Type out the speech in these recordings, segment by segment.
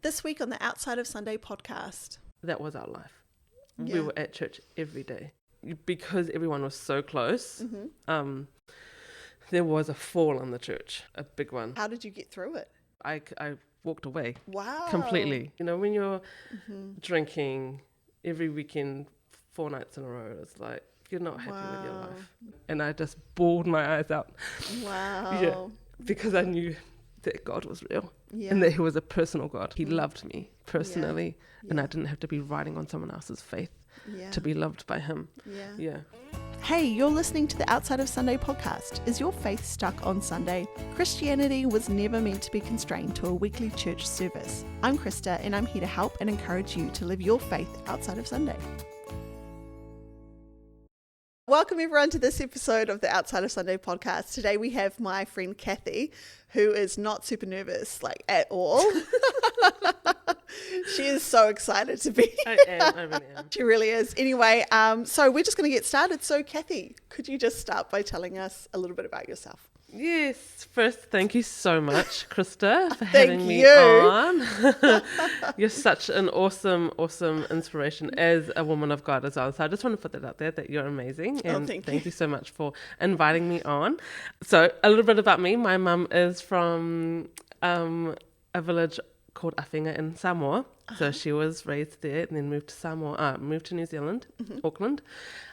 This week on the Outside of Sunday podcast. That was our life. Yeah. We were at church every day. Because everyone was so close, there was a fall in the church, a big one. How did you get through it? I walked away. Wow. Completely. You know, when you're drinking every weekend, 4 nights in a row, it's like, you're not happy with your life. And I just bawled my eyes out. Wow. Yeah, because I knew that God was real Yeah. and that he was a personal God. He loved me personally, and I Yeah. didn't have to be riding on someone else's faith Yeah. to be loved by him. Yeah. Yeah. Hey, you're listening to the Outside of Sunday podcast. Is your faith stuck on Sunday? Christianity was never meant to be constrained to a weekly church service. I'm Krista, and I'm here to help and encourage you to live your faith outside of Sunday. Welcome everyone to this episode of the Outside of Sunday podcast. Today we have my friend Kathy, who is not super nervous, like at all. She is so excited to be here. I really am. She really is. Anyway, so we're just going to get started. So Kathy, could you just start by telling us a little bit about yourself? Yes. First, thank you so much, Krista, for Thank having me you. on. You're such an awesome inspiration as a woman of God as well. So I just want to put that out there, that you're amazing. And thank you so much for inviting me on. So a little bit about me. My mum is from a village called Awhenga in Samoa. So she was raised there and then moved to New Zealand, Auckland.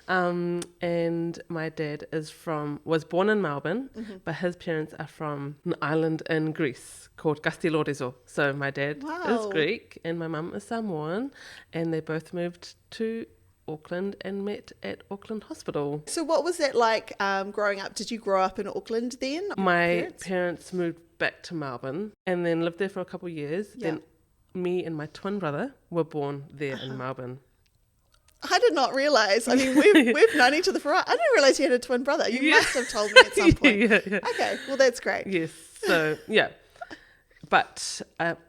And my dad was born in Melbourne, but his parents are from an island in Greece called Kastilorezo. So my dad is Greek and my mum is Samoan, and they both moved to Auckland and met at Auckland Hospital. So what was that like growing up? Did you grow up in Auckland then? My parents moved back to Melbourne and then lived there for a couple of years. Yeah. Then me and my twin brother were born there in Melbourne. I did not realise. I mean, we've known each other for I didn't realise you had a twin brother. You must have told me at some point. Yeah. Okay, well that's great. Yes. So, yeah. But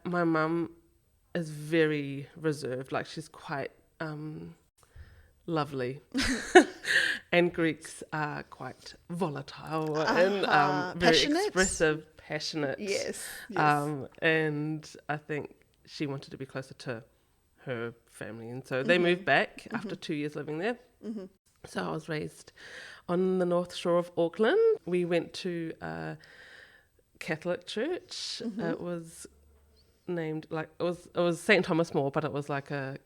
my mum is very reserved. Like, she's quite lovely. And Greeks are quite volatile and very passionate? expressive, passionate. Yes. And I think she wanted to be closer to her family. And so they moved back after 2 years living there. So I was raised on the north shore of Auckland. We went to a Catholic church. It was named it was St. Thomas More, but it was like a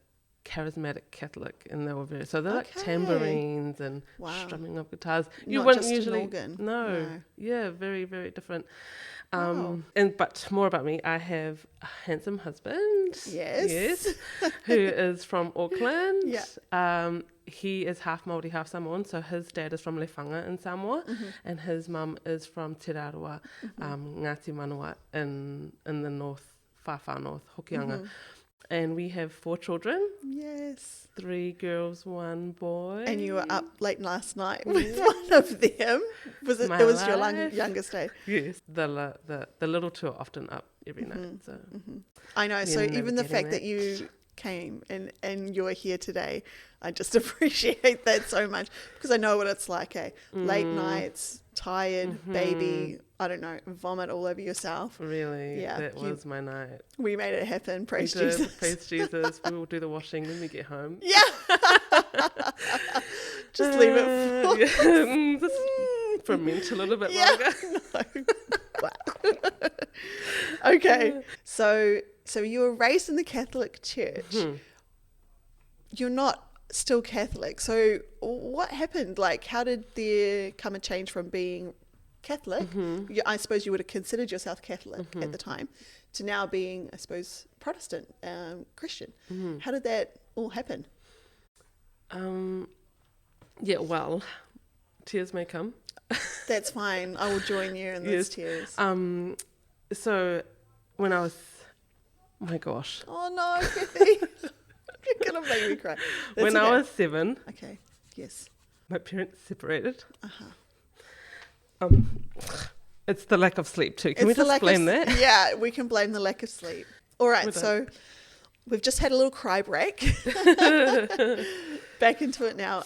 charismatic Catholic, and they were they're like tambourines and strumming of guitars. You Not wouldn't just usually an organ. No. Yeah, very, very different. But more about me, I have a handsome husband. Yes. Who is from Auckland. Yeah. He is half Māori, half Samoan, so his dad is from Lefanga in Samoa, and his mum is from Te Raroa, Ngāti Manua in the north, far north, Hokianga. And we have 4 children. Yes. 3 girls, 1 boy. And you were up late last night with one of them. Was it? My It was your life. youngest day. Yes. The little two are often up every night. So I know. So You're even the navigating fact that you came and you're here today, I just appreciate that so much, because I know what it's like. Late nights, tired, baby. I don't know, vomit all over yourself. Really, Yeah, that was my night. We made it happen. Praise We did. Jesus. Praise Jesus. We will do the washing when we get home. Yeah. Just leave it for Just ferment a little bit longer. No. Okay. So you were raised in the Catholic Church. You're not still Catholic. So what happened? Like, how did there come a change from being Catholic? I suppose you would have considered yourself Catholic at the time, to now being, I suppose, Protestant, Christian. How did that all happen? Yeah, well, tears may come. That's fine. I will join you in those tears. So when I was, my gosh. Oh no, Kathy. You're going to make me cry. That's When I was 7, Okay, yes. my parents separated. It's the lack of sleep too. Can we just blame that? Yeah, we can blame the lack of sleep. All right, so we've just had a little cry break. Back into it now.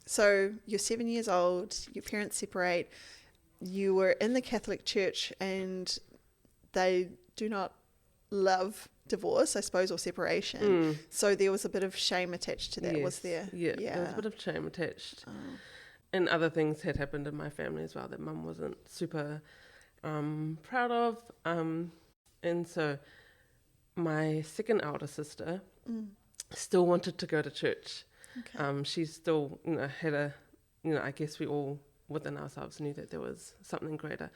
So you're 7 years old, your parents separate, you were in the Catholic Church and they do not love divorce, I suppose, or separation. So there was a bit of shame attached to that, Yes. was there? Yeah, there was a bit of shame attached. Oh. And other things had happened in my family as well that mum wasn't super proud of. And so my second elder sister still wanted to go to church. Okay. She still, had a, I guess we all within ourselves knew that there was something greater.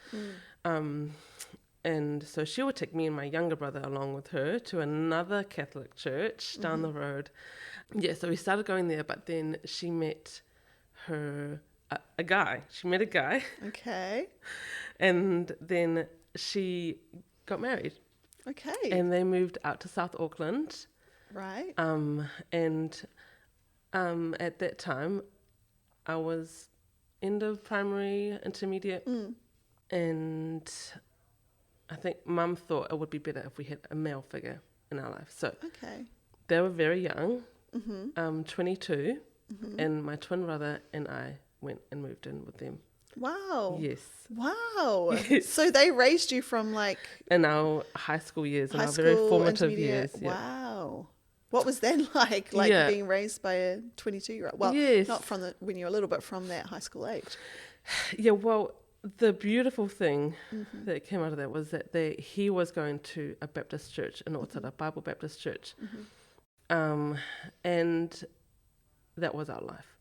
And so she would take me and my younger brother along with her to another Catholic church down the road. Yeah, so we started going there, but then she met a guy. She met a guy. Okay. And then she got married. Okay. And they moved out to South Auckland. Right. And at that time, I was end of primary, intermediate. And I think mum thought it would be better if we had a male figure in our life. So Okay. they were very young, 22, and my twin brother and I went and moved in with them. Wow. Yes. Wow. Yes. So they raised you from like In our high school years, in high our very school, formative intermediate. years. Yeah. Wow. What was that like? Like Yeah. being raised by a 22-year-old? Well, Yes. not from when you're little, but from that high school age. Yeah, well, the beautiful thing that came out of that was that he was going to a Baptist church in Otara, Bible Baptist church. And that was our life.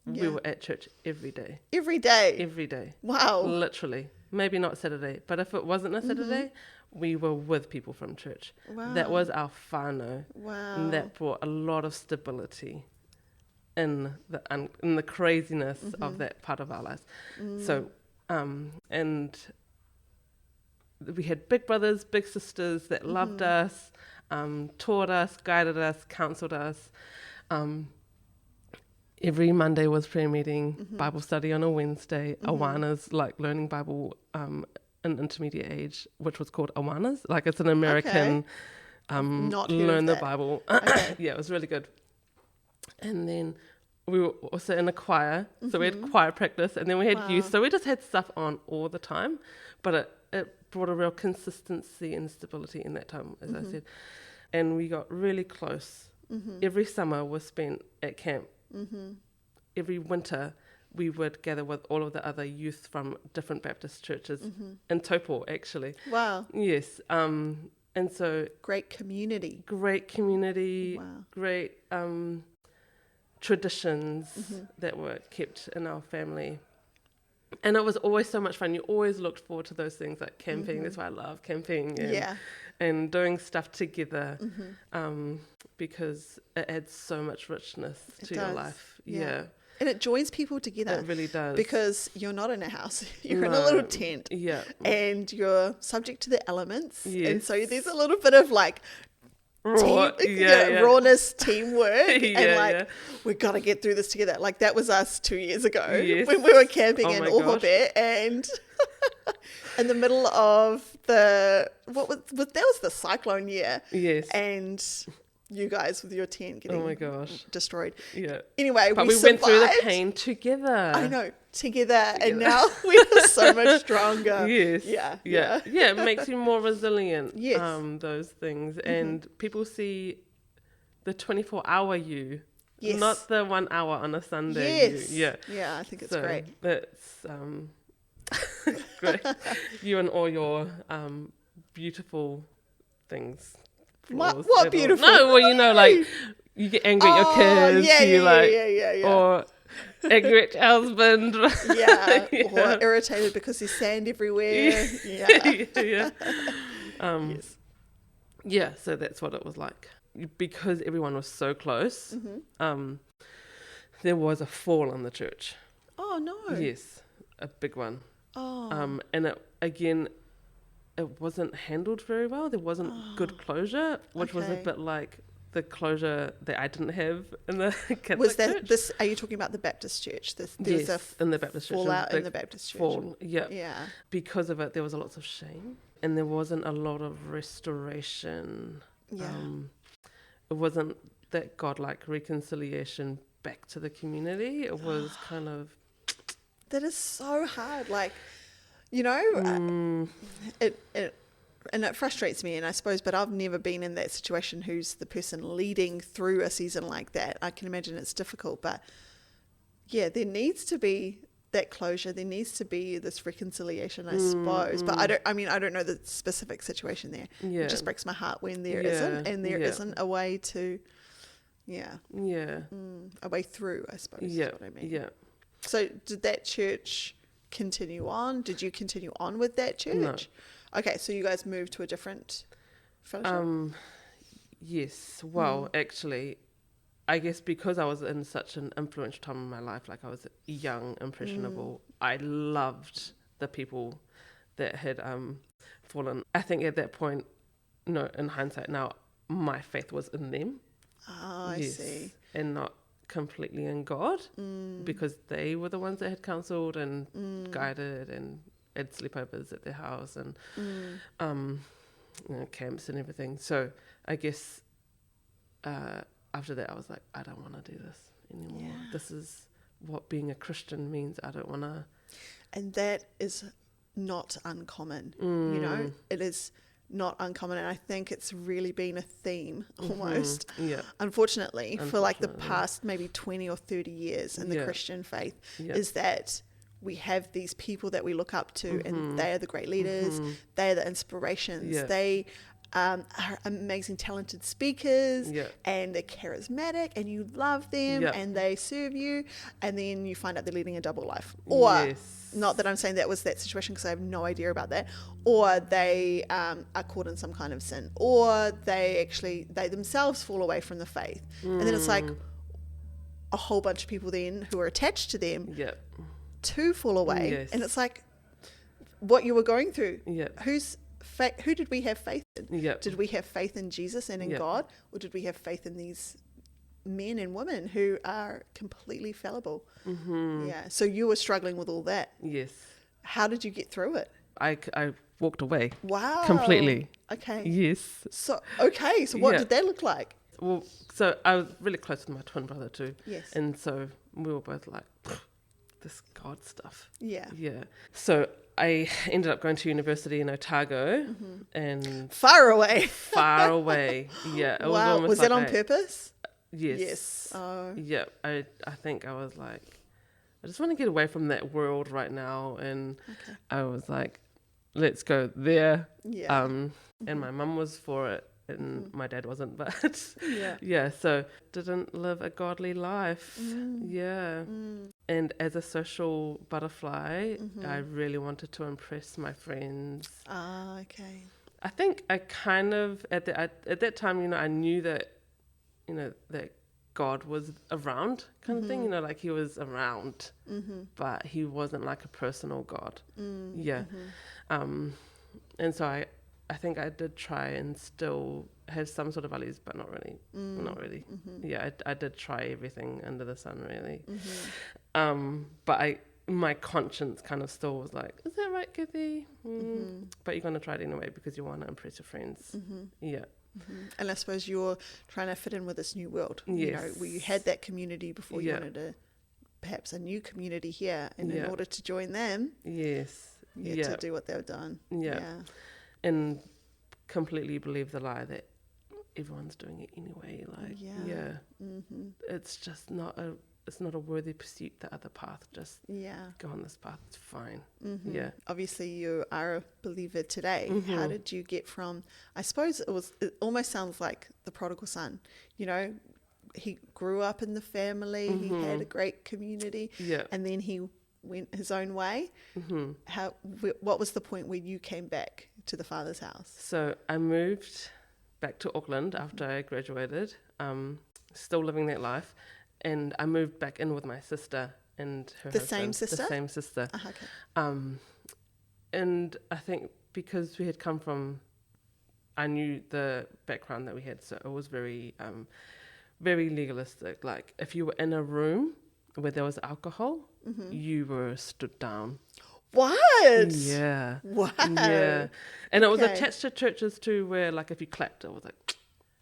Yeah. We were at church every day. Every day. Every day. Wow. Literally. Maybe not Saturday, but if it wasn't a Saturday, we were with people from church. Wow. That was our whānau. Wow. And that brought a lot of stability in the craziness of that part of our lives. So, and we had big brothers, big sisters that loved us, taught us, guided us, counseled us. Every Monday was prayer meeting, Bible study on a Wednesday, awanas, like learning Bible in intermediate age, which was called awanas. Like it's an American Not heard learn of the that. Bible. Okay. Yeah, it was really good. And then we were also in a choir, so we had choir practice, and then we had youth. So we just had stuff on all the time, but it brought a real consistency and stability in that time, as I said. And we got really close. Every summer was spent at camp. Every winter we would gather with all of the other youth from different Baptist churches in Taupo, actually. Wow. Yes. And so Great community. great community, Wow. great traditions that were kept in our family. And it was always so much fun. You always looked forward to those things like camping. That's why I love camping. And doing stuff together because it adds so much richness to your does. life. Yeah. Yeah. And it joins people together. It really does. Because you're not in a house. You're in a little tent. Yeah. And you're subject to the elements. Yes. And so there's a little bit of like Raw. rawness, teamwork, Yeah, and like yeah. we've got to get through this together. Like that was us 2 years ago Yes. when we were camping Oh in my gosh. Ohope, and in the middle of that was the cyclone year. Yes. And you guys with your tent getting Oh my gosh. destroyed. Yeah. Anyway, But we we went through the survived. pain together. I know, together, and now we are so much stronger. Yes. Yeah. Yeah. Yeah. It makes you more resilient. Yes. Those things. And people see the 24-hour you. Yes. Not the 1 hour on a Sunday. Yes. You. Yeah. Yeah, I think it's So great. It's great. You and all your beautiful things. What flaws what and all- beautiful? No, well, like you get angry at your kids. Yeah, you yeah, like, yeah. or angry at your husband. Yeah, Yeah. or irritated because there's sand everywhere. Yeah. yeah. Yes. Yeah, so that's what it was like. Because everyone was so close, there was a fall in the church. Oh no. Yes, a big one. Oh. And it wasn't handled very well. There wasn't good closure, which was a Okay. bit like the closure that I didn't have in the Catholic Was that church. this? Are you talking about the Baptist church? There was Yes, in the Baptist church. fallout in big the Baptist church. fall. Yeah. Yeah. Because of it, there was a lot of shame, and there wasn't a lot of restoration. Yeah. It wasn't that godlike reconciliation back to the community. It was kind of That is so hard. Like, you know, it and it frustrates me, and I suppose, but I've never been in that situation who's the person leading through a season like that. I can imagine it's difficult, but yeah, there needs to be that closure. There needs to be this reconciliation, I suppose. But I don't know the specific situation there. Yeah. It just breaks my heart when there Yeah. not and there Yeah. not a way to, Yeah. a way through, I suppose, Yeah. is what I mean. Yeah. So did that church continue on? Did you continue on with that church? No. Okay, so you guys moved to a different fellowship? Yes. Well, actually, I guess because I was in such an influential time in my life, like I was young, impressionable, I loved the people that had fallen. I think at that point, no, in hindsight now, my faith was in them. I see. And not completely in God, because they were the ones that had counselled and guided and had sleepovers at their house and camps and everything. So I guess after that I was like, I don't want to do this anymore. Yeah. This is what being a Christian means. I don't want to. And that is not uncommon. You know, it is not uncommon, and I think it's really been a theme almost, unfortunately, for like the past maybe 20 or 30 years in the Christian faith, is that we have these people that we look up to, and they are the great leaders, they are the inspirations, they are amazing talented speakers, and they're charismatic, and you love them, and they serve you, and then you find out they're leading a double life, or not that I'm saying that was that situation, because I have no idea about that, or they are caught in some kind of sin, or they themselves fall away from the faith, and then it's like a whole bunch of people then who are attached to them to fall away, and it's like what you were going through. Who did we have faith in? Did we have faith in Jesus and in God, or did we have faith in these men and women who are completely fallible? So you were struggling with all that. How did you get through it? I walked away. Wow. Completely. Okay. Yes. So what did that look like? Well, so I was really close with my twin brother too. Yes. And so we were both like, this God stuff. Yeah. So I ended up going to university in Otago, and far away. Yeah. It Wow. Was like that on purpose? Yes. Oh. Yeah. I think I was like, I just want to get away from that world right now, and I was like, let's go there. Yeah. And my mum was for it, and my dad wasn't, but Yeah. so didn't live a godly life. And as a social butterfly, I really wanted to impress my friends. Okay. I think I kind of at that time, you know, I knew that, you know, that God was around, kind of thing, you know, like he was around, but he wasn't like a personal God. And so I think I did try and still have some sort of values, but not really. Yeah, I did try everything under the sun, really. But my conscience kind of still was like, is that right, Kathy? But you're going to try it anyway because you want to impress your friends. And I suppose you're trying to fit in with this new world. You know, where you had that community before, you wanted perhaps a new community here, and in order to join them, you had to do what they've done. And completely believe the lie that everyone's doing it anyway. Like, it's just not a worthy pursuit. The other path, just go on this path. It's fine. Obviously, you are a believer today. How did you get from? I suppose it almost sounds like the prodigal son. You know, he grew up in the family. He had a great community. And then he went his own way. What was the point where you came back to the Father's house? So I moved back to Auckland after I graduated, still living that life, and I moved back in with my sister and her husband. The same sister. Okay. And I think because we had come from, I knew the background that we had, so it was very legalistic. Like if you were in a room where there was alcohol, you were stood down. What? Yeah. Wow. Yeah. And it was attached to churches too, where like if you clapped, it was like,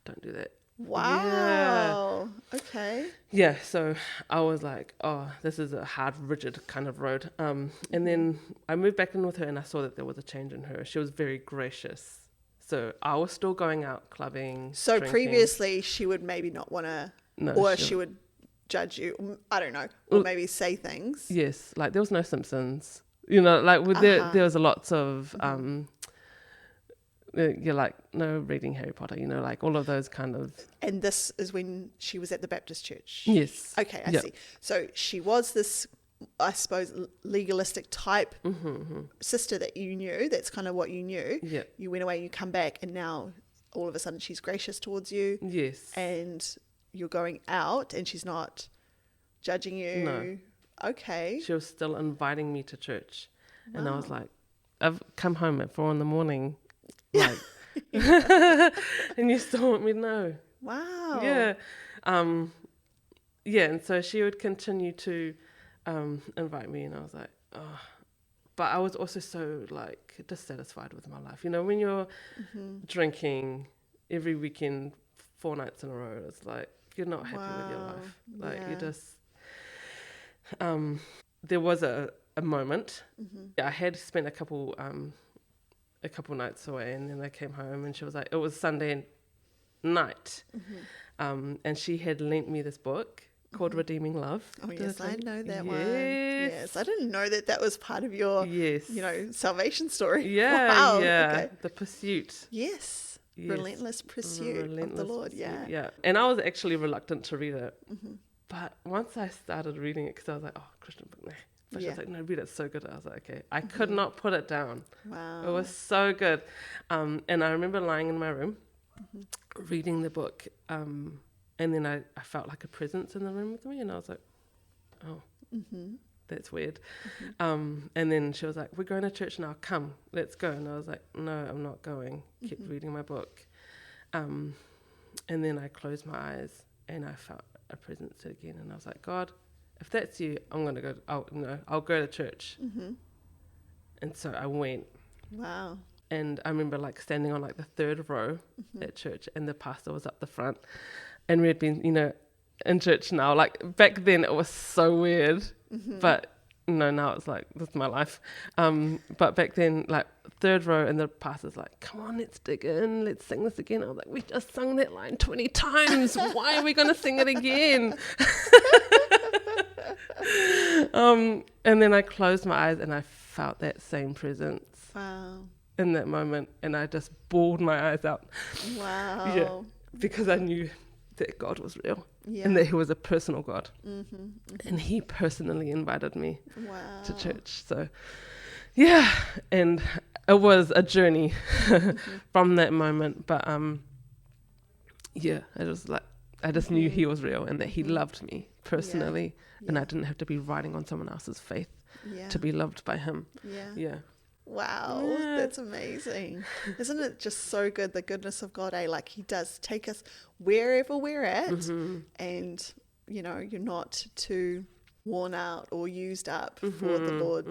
don't do that. Wow. Yeah. Okay. Yeah. So I was like, oh, this is a hard, rigid kind of road. And then I moved back in with her, and I saw that there was a change in her. She was very gracious So I was still going out clubbing. So drinking. previously she would maybe not want to, No, or she would judge you. I don't know, or maybe say things. Yes, like there was no Simpsons. You know, like there was a lots of you're like no reading Harry Potter. You know, like all of those kind of. And this is when she was at the Baptist church. Yes. Okay, I see. So she was this, I suppose, legalistic type sister that you knew. That's kind of what you knew. Yeah. You went away, you come back, and now all of a sudden she's gracious towards you. Yes. And you're going out, and she's not judging you. No. Okay. She was still inviting me to church, and I was like, I've come home at 4 a.m. Like, and you still want me to know? Wow. Yeah. Yeah, and so she would continue to invite me, and I was like, oh. But I was also so like dissatisfied with my life. You know, when you're drinking every weekend, 4 nights in a row, it's like you're not happy with your life. Like you just. There was a moment. I had spent a couple nights away, and then I came home, and she was like, it was Sunday night, and she had lent me this book called Redeeming Love. Oh yes, I know that one. Yes. Yes, I didn't know that was part of your, salvation story. Yeah, wow. yeah. Okay. The pursuit. Yes. Yes. Relentless pursuit of the Lord. Pursuit, Yeah. And I was actually reluctant to read it, but once I started reading it, because I was like, oh, Christian book, nah. But she was like, no, read it, it's so good. I was like, okay. I could not put it down. Wow. It was so good. And I remember lying in my room, reading the book, and then I felt like a presence in the room with me, and I was like, oh, that's weird. And then she was like, we're going to church now, come, let's go. And I was like, no, I'm not going. Keep reading my book. And then I closed my eyes, and I felt a presence again, and I was like, God, if that's you, I'm gonna go. I'll go to church. And so I went. Wow. And I remember like standing on like the third row at church, and the pastor was up the front, and we had been, in church now. Like back then, it was so weird, but now it's like this is my life. But back then, like third row, and the pastor's like, "Come on, let's dig in, let's sing this again." I was like, "We just sung that line 20 times. Why are we gonna sing it again?" And then I closed my eyes, and I felt that same presence. Wow. In that moment, and I just bawled my eyes out. Wow. Yeah, because I knew that God was real, Yeah. and that He was a personal God, and He personally invited me to church. So, yeah, and it was a journey from that moment. But I just knew He was real, and that He loved me personally, and I didn't have to be riding on someone else's faith to be loved by Him. Yeah. Wow, that's amazing. Isn't it just so good, the goodness of God, Like He does take us wherever we're at, and, you're not too worn out or used up for the Lord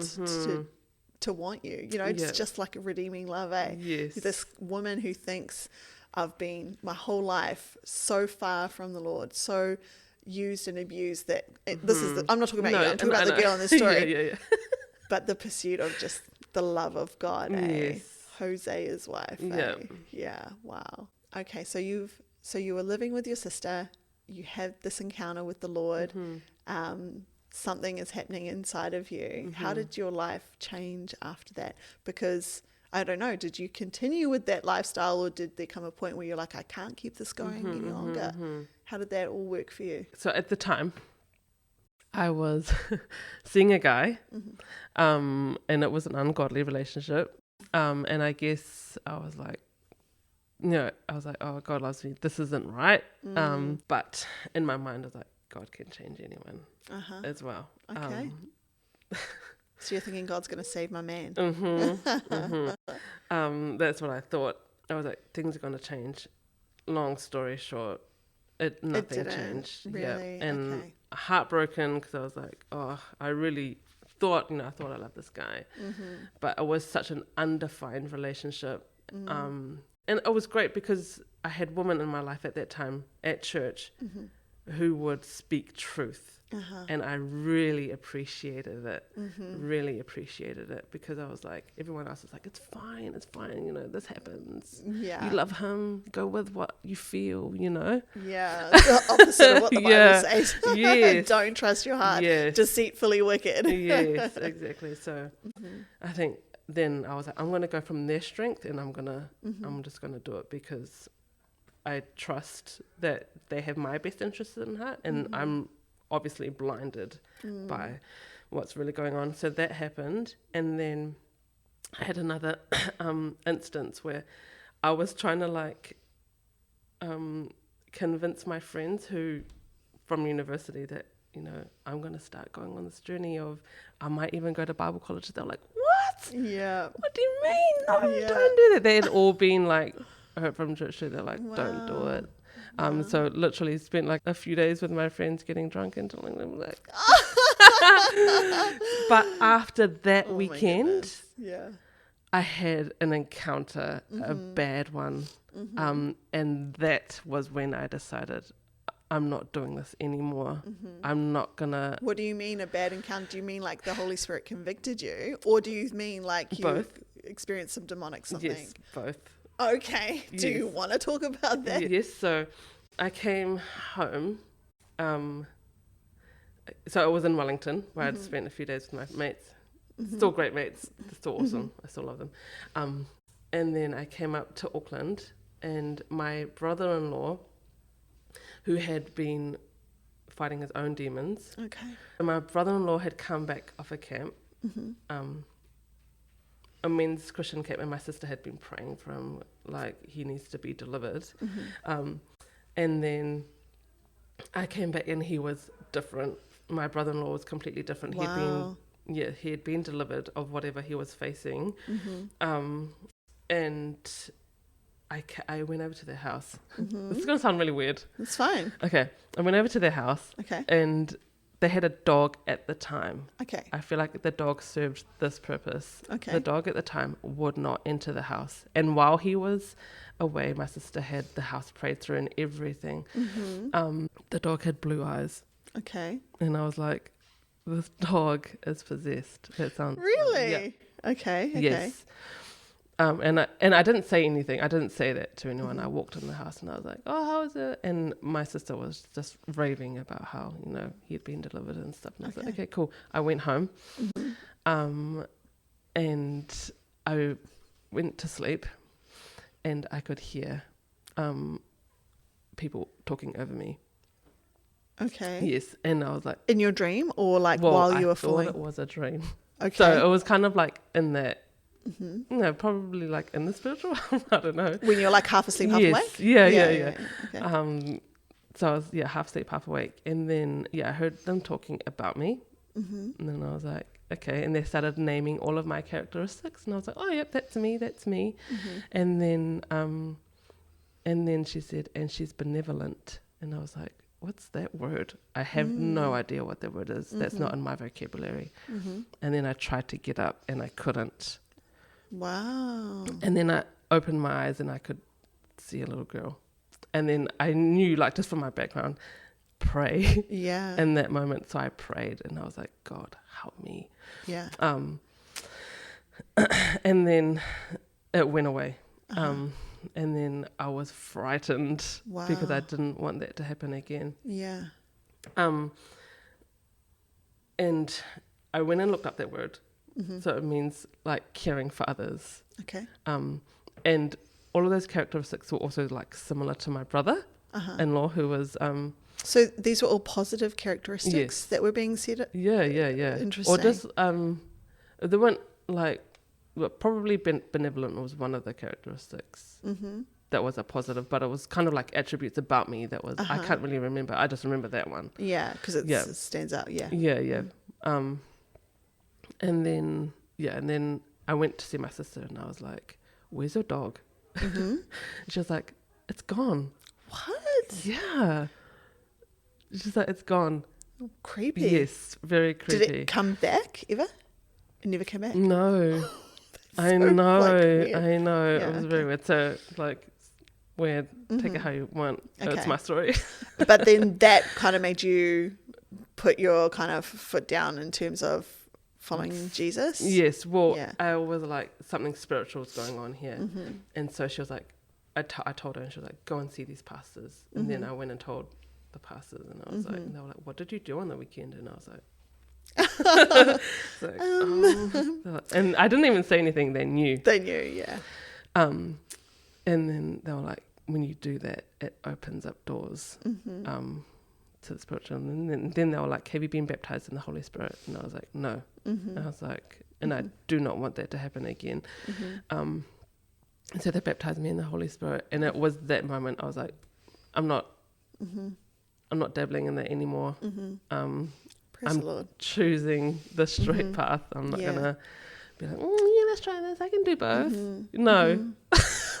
to want you. It's just like a redeeming love, Yes. This woman who thinks, I've been my whole life so far from the Lord, so used and abused that this is I'm not talking about you, I'm talking about the girl in the story. yeah. But the pursuit of just the love of God, Yes. Hosea's wife, Yeah. Yeah, wow. Okay, so you were living with your sister, you had this encounter with the Lord, something is happening inside of you. How did your life change after that? Because, I don't know, did you continue with that lifestyle, or did there come a point where you're like, I can't keep this going any longer? How did that all work for you? So at the time, I was seeing a guy, and it was an ungodly relationship. And I guess I was like, oh, God loves me. This isn't right. But in my mind, I was like, God can change anyone as well. Okay. So you're thinking God's going to save my man. That's what I thought. I was like, things are going to change. Long story short, nothing changed. Really? Yeah. And heartbroken, because I was like, oh, I really thought I loved this guy. But it was such an undefined relationship. And it was great because I had women in my life at that time at church who would speak truth. Uh-huh. And I really appreciated it. Really appreciated it, because I was like, everyone else is like, it's fine, you know, this happens. Yeah. You love him, go with what you feel, you know. Yeah, the opposite of what the Bible Yeah. says. Yes. Don't trust your heart. Yes. Deceitfully wicked. Yes, exactly. So I think then I was like, I'm going to go from their strength, and I'm just going to do it, because I trust that they have my best interests in heart, and I'm obviously blinded by what's really going on. So that happened. And then I had another instance where I was trying to like convince my friends who from university that, you know, I'm going to start going on this journey of, I might even go to Bible college. They're like, what? Yeah. What do you mean? No, don't do that. They had all been like, I heard from church, they're like, don't do it. So literally spent like a few days with my friends getting drunk and telling them like, but after that weekend, I had an encounter, a bad one. And that was when I decided, I'm not doing this anymore. I'm not gonna. What do you mean a bad encounter? Do you mean like the Holy Spirit convicted you? Or do you mean like you both experienced some demonic something? Yes, both. Okay. Do you want to talk about that? Yes. So I came home. So I was in Wellington, where I'd spent a few days with my mates. Still great mates. They're still awesome. I still love them. And then I came up to Auckland, and my brother-in-law, who had been fighting his own demons. Okay. And my brother-in-law had come back off a camp, a men's Christian camp, and my sister had been praying for him, like he needs to be delivered. And then I came back, and he was different. My brother-in-law was completely different. Wow. He had been delivered of whatever he was facing. And I went over to their house. This is going to sound really weird. It's fine. Okay. I went over to their house. Okay. And they had a dog at the time. Okay. I feel like the dog served this purpose. Okay. The dog at the time would not enter the house. And while he was away, my sister had the house prayed through and everything. The dog had blue eyes. Okay. And I was like, this dog is possessed. That sounds... Really? Yeah. Okay. Yes. And I didn't say anything. I didn't say that to anyone. I walked in the house and I was like, oh, how is it? And my sister was just raving about how, you know, he'd been delivered and stuff. And I was like, okay, cool. I went home and I went to sleep, and I could hear people talking over me. Okay. Yes. And I was like... In your dream, or like while you were I falling? thought it was a dream. Okay. So it was kind of like in that... No, probably like in the spiritual realm. I don't know. When you're like half asleep, half awake? Yeah. Okay. So I was half asleep, half awake, and then I heard them talking about me, and then I was like, okay, and they started naming all of my characteristics, and I was like, oh yep, that's me, and then she said, and she's benevolent, and I was like, what's that word? I have no idea what that word is. That's not in my vocabulary. And then I tried to get up, and I couldn't. Wow. And then I opened my eyes and I could see a little girl. And then I knew, like, just from my background, pray. Yeah. In that moment. So I prayed and I was like, God, help me. Yeah. And then it went away. And then I was frightened because I didn't want that to happen again. Yeah. And I went and looked up that word. So it means like caring for others. Okay. And all of those characteristics were also like similar to my brother-in-law who was... So these were all positive characteristics that were being said? Yeah. Interesting. Or just, they weren't like, well, probably benevolent was one of the characteristics that was a positive, but it was kind of like attributes about me that was, I can't really remember. I just remember that one. Yeah, because it stands out, Yeah. And then I went to see my sister and I was like, where's your dog? And she was like, it's gone. What? Yeah. She's like, it's gone. Creepy. Yes, very creepy. Did it come back ever? It never came back? No. I know. Yeah, It was very weird. So like weird. Take it how you want. Okay. It's my story. But then that kind of made you put your kind of foot down in terms of following Jesus. Yes. Well, Yeah. I was like, something spiritual is going on here. And so she was like, I told her, and she was like, go and see these pastors. And then I went and told the pastors, and I was like, and they were like, what did you do on the weekend? And I was like, and I didn't even say anything. They knew. They knew, yeah. And then they were like, when you do that, it opens up doors to the spiritual. And then they were like, have you been baptized in the Holy Spirit? And I was like, no. And I was like, and I do not want that to happen again. And so they baptized me in the Holy Spirit, and it was that moment I was like, I'm not dabbling in that anymore. Praise the Lord. Choosing the straight path. I'm not gonna be like, yeah, let's try this. I can do both. No.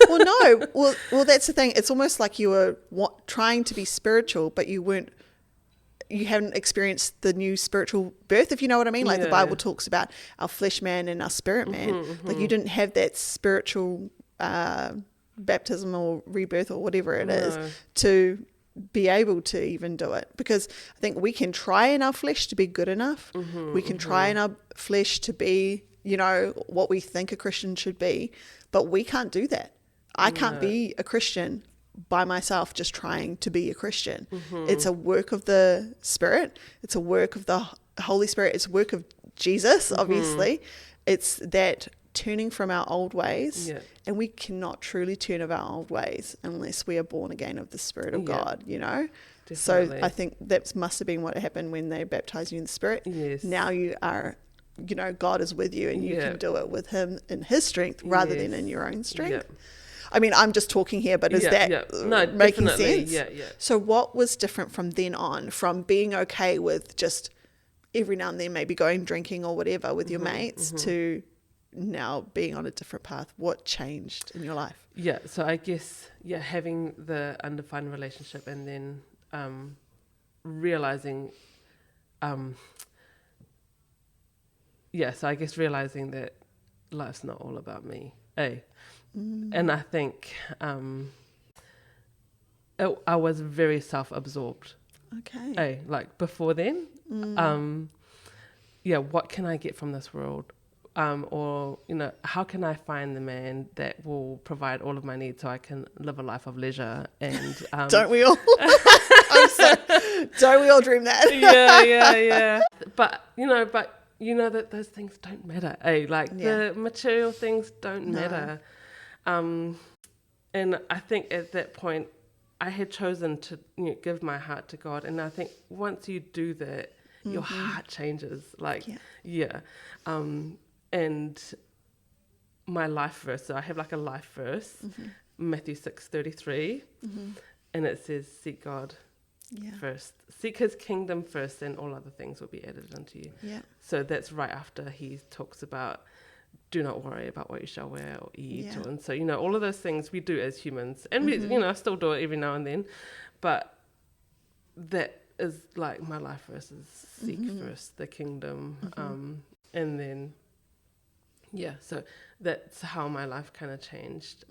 Well, no. Well, that's the thing. It's almost like you were trying to be spiritual, but you haven't experienced the new spiritual birth, if you know what I mean. Like the Bible talks about our flesh man and our spirit man. Like you didn't have that spiritual baptism or rebirth or whatever it is to be able to even do it, because I think we can try in our flesh to be good enough. We can try in our flesh to be, what we think a Christian should be, but we can't do that. I can't be a Christian by myself just trying to be a Christian. It's a work of the Spirit. It's a work of the Holy Spirit. It's a work of Jesus, obviously. It's that turning from our old ways, and we cannot truly turn of our old ways unless we are born again of the Spirit of God, Definitely. So I think that must have been what happened when they baptized you in the Spirit. Yes. Now you are, God is with you, and you can do it with him in his strength rather than in your own strength. I mean, I'm just talking here, but is that making sense? Yeah. So what was different from then on, from being okay with just every now and then maybe going drinking or whatever with your mates to now being on a different path? What changed in your life? Yeah, so I guess, having the undefined relationship, and then realizing, so I guess realizing that life's not all about me, and I think I was very self-absorbed. Okay. Like before then, what can I get from this world? Or, how can I find the man that will provide all of my needs so I can live a life of leisure? And don't we all? Don't we all dream that? yeah. But that those things don't matter. The material things don't matter. And I think at that point I had chosen to give my heart to God, and I think once you do that, your heart changes. And my life verse, so I have like a life verse, Matthew 6:33, and it says, seek God first. Seek his kingdom first, and all other things will be added unto you. So that's right after he talks about, do not worry about what you shall wear or eat. And so, all of those things we do as humans, and we, still do it every now and then, but that is like my life verse is seek first the kingdom, and then so that's how my life kind of changed.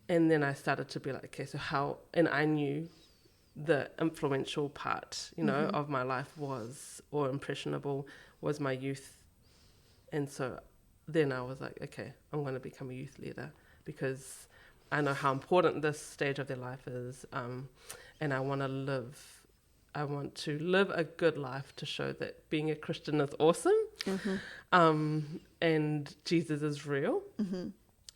And then I started to be like, okay, so how, and I knew the influential part, of my life was, or impressionable, was my youth. And so then I was like, okay, I'm going to become a youth leader, because I know how important this stage of their life is. And I want to live a good life to show that being a Christian is awesome. And Jesus is real.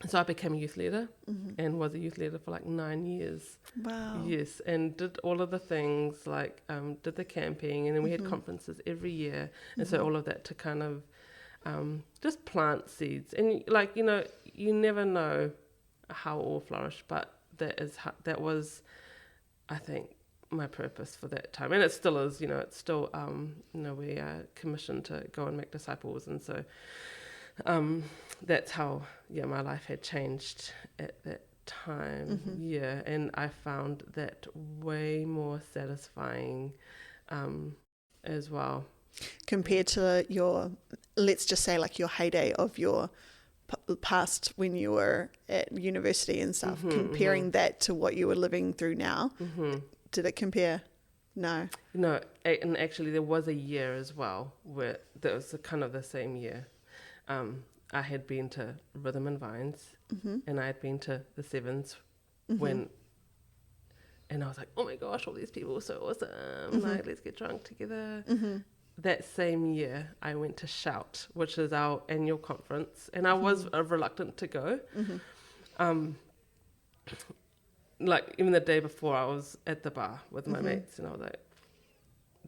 So I became a youth leader and was a youth leader for like 9 years. Wow. Yes, and did all of the things, like did the camping, and then we had conferences every year. And so all of that to kind of just plant seeds. And you never know how it will flourish, but that was, I think, my purpose for that time. And it still is, it's still, we are commissioned to go and make disciples. And so that's how, my life had changed at that time. And I found that way more satisfying as well. Compared to your, let's just say like your heyday of your past when you were at university and stuff, comparing that to what you were living through now, did it compare? No. No, and actually there was a year as well where that was kind of the same year. I had been to Rhythm and Vines, and I had been to the Sevens and I was like, oh my gosh, all these people are so awesome. Like, let's get drunk together. That same year, I went to Shout, which is our annual conference, and I was reluctant to go. Like, even the day before, I was at the bar with my mates, and I was like,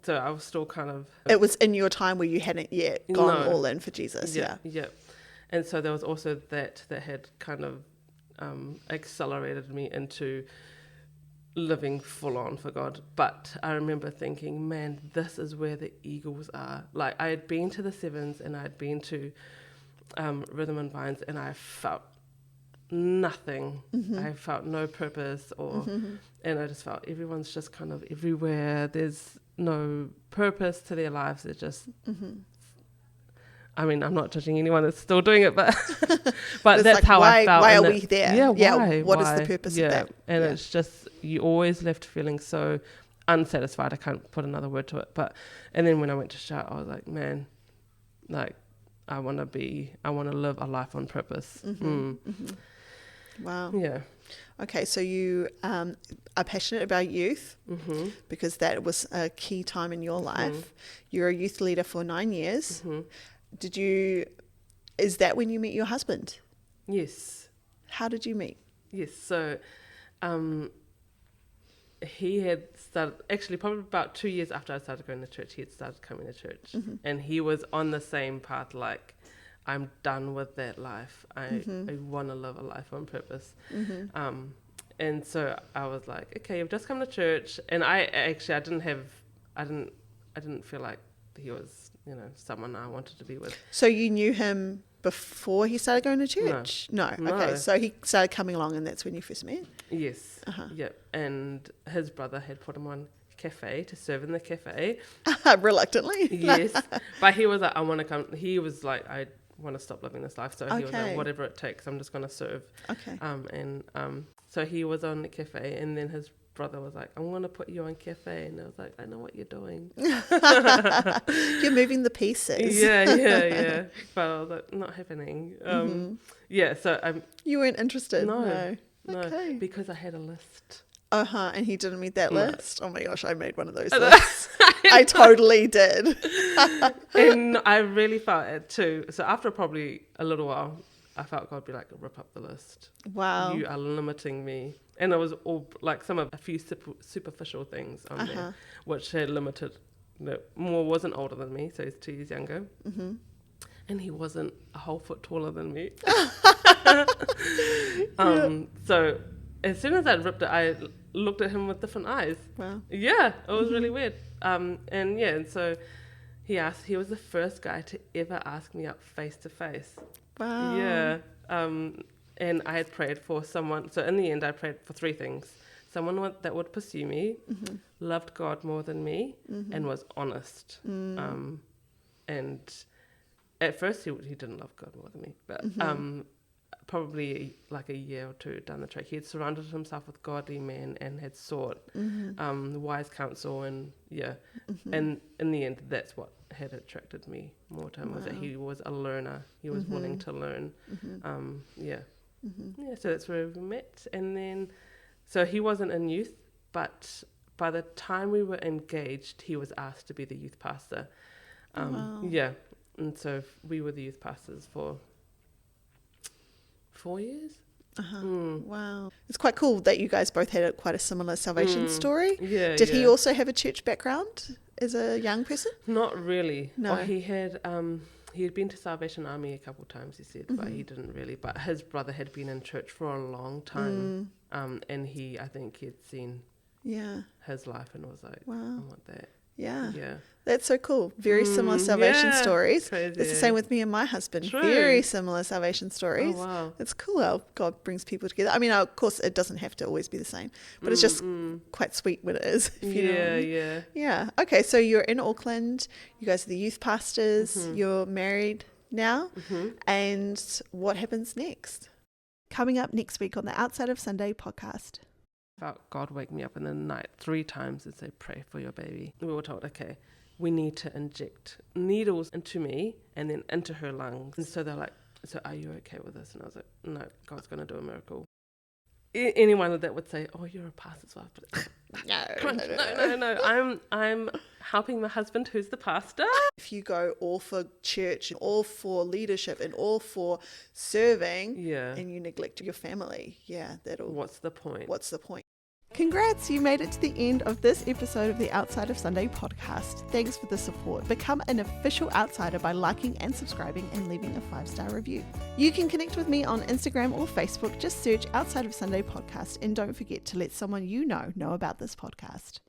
so I was still kind of... It was in your time where you hadn't yet gone all in for Jesus, Yeah. And so there was also that had kind of accelerated me into living full on for God. But I remember thinking, man, this is where the Eagles are. Like, I had been to the Sevens and I had been to Rhythm and Vines, and I felt nothing. I felt no purpose, and I just felt everyone's just kind of everywhere. There's no purpose to their lives. They're just... I mean, I'm not judging anyone that's still doing it, but that's like, how I felt. Why are we there? Yeah, why? What is the purpose of that? And it's just, you always left feeling so unsatisfied. I can't put another word to it. And then when I went to Shout, I was like, man, like, I want to live a life on purpose. Wow. Yeah. Okay, so you are passionate about youth because that was a key time in your life. You're a youth leader for 9 years. Is that when you met your husband? Yes. How did you meet? Yes. So he had started, actually probably about 2 years after I started going to church, he had started coming to church. And he was on the same path, like, I'm done with that life. I want to live a life on purpose. And so I was like, okay, you've just come to church. And I didn't feel like he was, someone I wanted to be with. So you knew him before he started going to church? No. Okay, so he started coming along and that's when you first met? Yes. Yep. And his brother had put him on cafe to serve in the cafe. Reluctantly? Yes. But he was like, I want to come. He was like, I want to stop living this life. So he was like, whatever it takes, I'm just going to serve. Okay. So he was on the cafe, and then his brother was like, I'm going to put you on cafe. And I was like, I know what you're doing. You're moving the pieces. Yeah. But I was like, not happening. Yeah, so you weren't interested? No. Okay. Because I had a list. And he didn't meet that list? Oh my gosh, I made one of those lists. I totally did. And I really felt it too. So after probably a little while, I felt God be like, rip up the list. Wow. You are limiting me. And it was all like a few superficial things on there, which had limited. Moore wasn't older than me, so he's 2 years younger. And he wasn't a whole foot taller than me. So as soon as I ripped it, I looked at him with different eyes. Wow. Yeah, it was really weird. And so he was the first guy to ever ask me out face to face. Wow. Yeah. And I had prayed for someone. So in the end, I prayed for three things. Someone that would pursue me, loved God more than me, and was honest. And at first, he didn't love God more than me. But probably like a year or two down the track, he had surrounded himself with godly men and had sought wise counsel. And and in the end, that's what had attracted me more to him, was that he was a learner. He was willing to learn. So that's where we met. And then, so he wasn't in youth, but by the time we were engaged, he was asked to be the youth pastor. And so we were the youth pastors for 4 years. Wow. It's quite cool that you guys both had quite a similar salvation story. Yeah. Did he also have a church background as a young person? Not really. No. Well, he had been to Salvation Army a couple of times, he said, but he didn't really. But his brother had been in church for a long time. And I think he'd seen his life and was like, wow. I want that. Yeah. Yeah. That's so cool. Very similar salvation stories. Crazy. It's the same with me and my husband. True. Very similar salvation stories. Oh, wow. It's cool how God brings people together. I mean, of course, it doesn't have to always be the same, but it's just quite sweet when it is. If you know what I mean. Yeah. Okay, so you're in Auckland. You guys are the youth pastors. You're married. now, and what happens next. Coming up next week on the Outside of Sunday podcast. Felt God wake me up in the night 3 times and say, pray for your baby. We were told, okay, we need to inject needles into me and then into her lungs. And so they're like, so are you okay with this? And I was like, no, God's going to do a miracle. Anyone that would say, oh, you're a pastor's wife. But no. I'm helping my husband, who's the pastor. If you go all for church, all for leadership, and all for serving, and you neglect your family, what's the point? Congrats, you made it to the end of this episode of the Outside of Sunday podcast. Thanks for the support. Become an official outsider by liking and subscribing and leaving a 5-star review. You can connect with me on Instagram or Facebook. Just search Outside of Sunday podcast, and don't forget to let someone you know about this podcast.